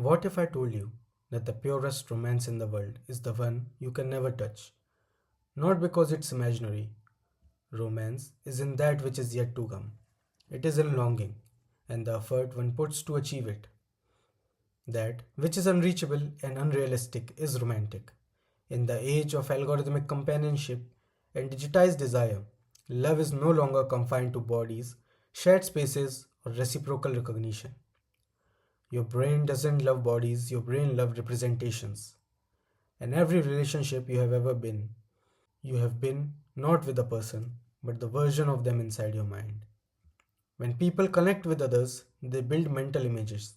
What if I told you that the purest romance in the world is the one you can never touch? Not because it's imaginary. Romance is in that which is yet to come. It is in longing and the effort one puts to achieve it. That which is unreachable and unrealistic is romantic. In the age of algorithmic companionship and digitized desire, love is no longer confined to bodies, shared spaces, or reciprocal recognition. Your brain doesn't love bodies, your brain loves representations. And every relationship you have been not with a person, but the version of them inside your mind. When people connect with others, they build mental images,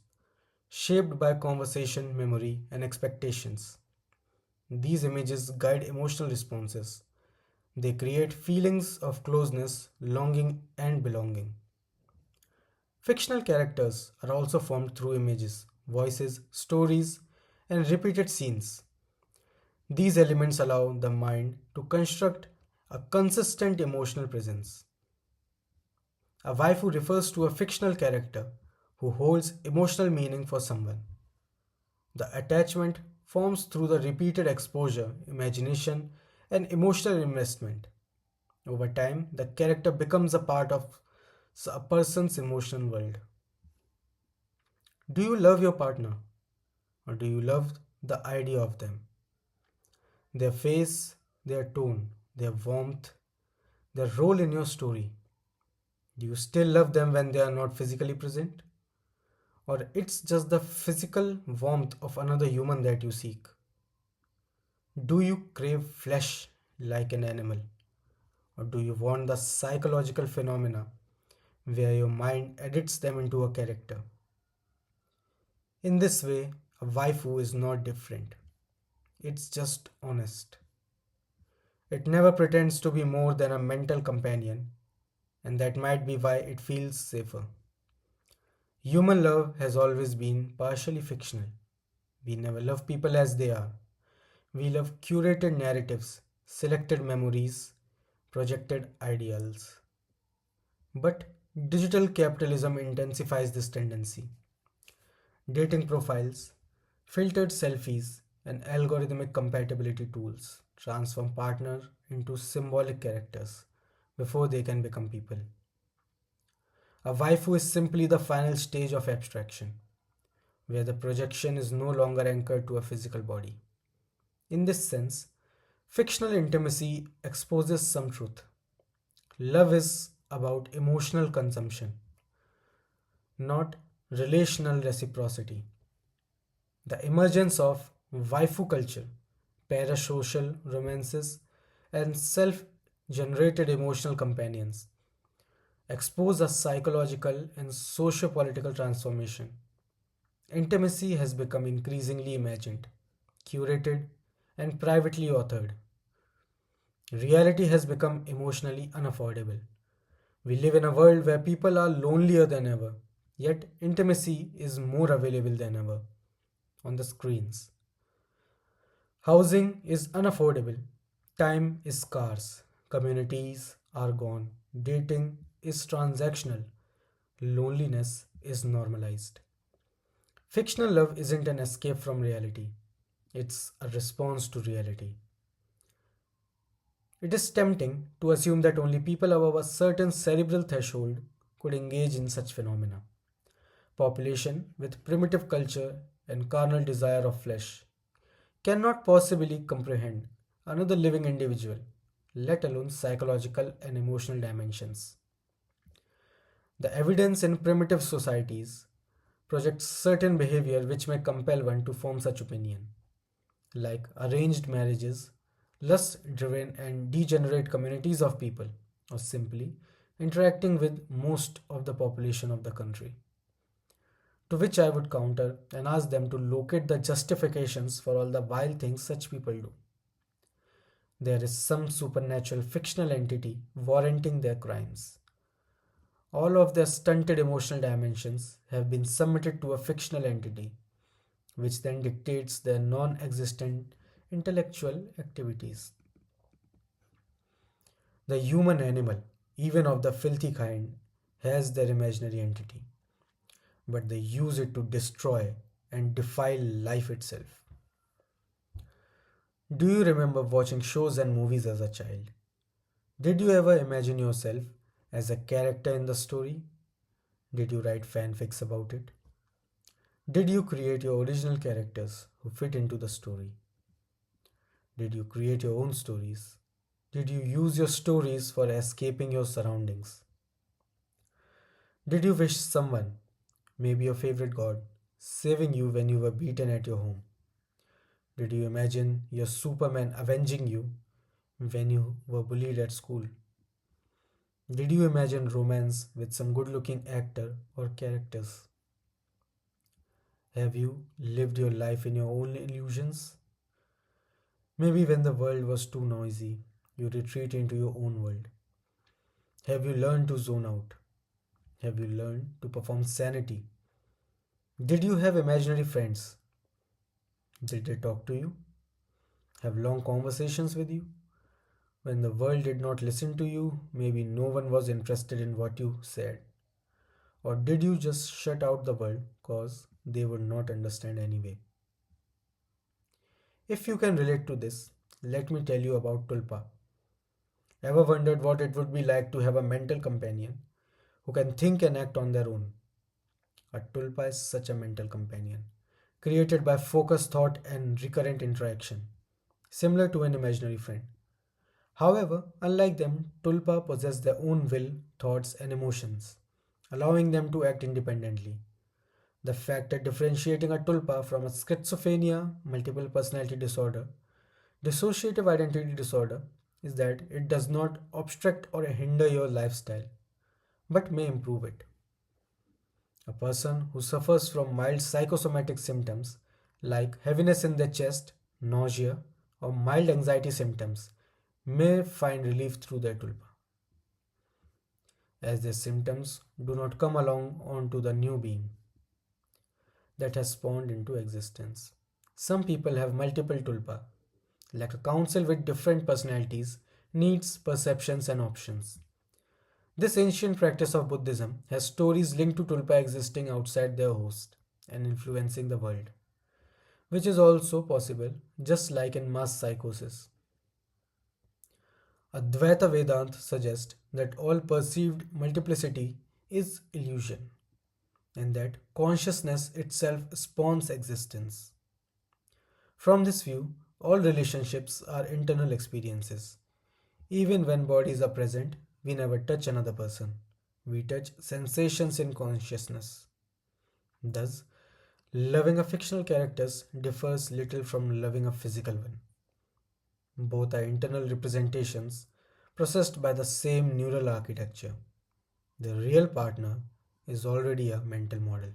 shaped by conversation, memory, and expectations. These images guide emotional responses. They create feelings of closeness, longing, and belonging. Fictional characters are also formed through images, voices, stories, and repeated scenes. These elements allow the mind to construct a consistent emotional presence. A waifu refers to a fictional character who holds emotional meaning for someone. The attachment forms through the repeated exposure, imagination, and emotional investment. Over time, the character becomes a part of a person's emotional world. Do you love your partner or do you love the idea of them? Their face, their tone, their warmth, their role in your story. Do you still love them when they are not physically present? Or it's just the physical warmth of another human that you seek? Do you crave flesh like an animal? Or do you want the psychological phenomena where your mind edits them into a character? In this way, a waifu is not different. It's just honest. It never pretends to be more than a mental companion, and that might be why it feels safer. Human love has always been partially fictional. We never love people as they are. We love curated narratives, selected memories, projected ideals. But digital capitalism intensifies this tendency. Dating profiles, filtered selfies, and algorithmic compatibility tools transform partner into symbolic characters before they can become people. A waifu is simply the final stage of abstraction, where the projection is no longer anchored to a physical body. In this sense, fictional intimacy exposes some truth. Love is about emotional consumption, not relational reciprocity. The emergence of waifu culture, parasocial romances, and self generated emotional companions expose a psychological and socio-political transformation. Intimacy has become increasingly imagined, curated, and privately authored. Reality has become emotionally unaffordable. We live in a world where people are lonelier than ever, yet intimacy is more available than ever on the screens. Housing is unaffordable, time is scarce, communities are gone, dating is transactional, loneliness is normalized. Fictional love isn't an escape from reality, it's a response to reality. It is tempting to assume that only people above a certain cerebral threshold could engage in such phenomena. Population with primitive culture and carnal desire of flesh cannot possibly comprehend another living individual, let alone psychological and emotional dimensions. The evidence in primitive societies projects certain behavior which may compel one to form such opinion, like arranged marriages, lust driven and degenerate communities of people, or simply interacting with most of the population of the country. To which I would counter and ask them to locate the justifications for all the vile things such people do. There is some supernatural fictional entity warranting their crimes. All of their stunted emotional dimensions have been submitted to a fictional entity, which then dictates their non existent intellectual activities. The human animal, even of the filthy kind, has their imaginary entity, but they use it to destroy and defy life itself. Do you remember watching shows and movies as a child? Did you ever imagine yourself as a character in the story? Did you write fanfics about it? Did you create your original characters who fit into the story? Did you create your own stories? Did you use your stories for escaping your surroundings? Did you wish someone, maybe your favorite god, saving you when you were beaten at your home? Did you imagine your Superman avenging you when you were bullied at school? Did you imagine romance with some good looking actor or characters? Have you lived your life in your own illusions? Maybe when the world was too noisy, you retreat into your own world. Have you learned to zone out? Have you learned to perform sanity? Did you have imaginary friends? Did they talk to you? Have long conversations with you? When the world did not listen to you, maybe no one was interested in what you said. Or did you just shut out the world because they would not understand anyway? If you can relate to this, let me tell you about Tulpa. Ever wondered what it would be like to have a mental companion who can think and act on their own? A tulpa is such a mental companion, created by focused thought and recurrent interaction, similar to an imaginary friend. However, unlike them, tulpa possess their own will, thoughts, and emotions, allowing them to act independently. The fact that differentiating a tulpa from a schizophrenia, multiple personality disorder, dissociative identity disorder is that it does not obstruct or hinder your lifestyle, but may improve it. A person who suffers from mild psychosomatic symptoms like heaviness in the chest, nausea, or mild anxiety symptoms may find relief through their tulpa, as their symptoms do not come along onto the new being that has spawned into existence. Some people have multiple tulpa, like a council with different personalities, needs, perceptions, and options. This ancient practice of Buddhism has stories linked to tulpa existing outside their host and influencing the world, which is also possible just like in mass psychosis. Advaita Vedanta suggests that all perceived multiplicity is illusion and that consciousness itself spawns existence. From this view, all relationships are internal experiences. Even when bodies are present, we never touch another person. We touch sensations in consciousness. Thus, loving a fictional character differs little from loving a physical one. Both are internal representations processed by the same neural architecture. The real partner is already a mental model.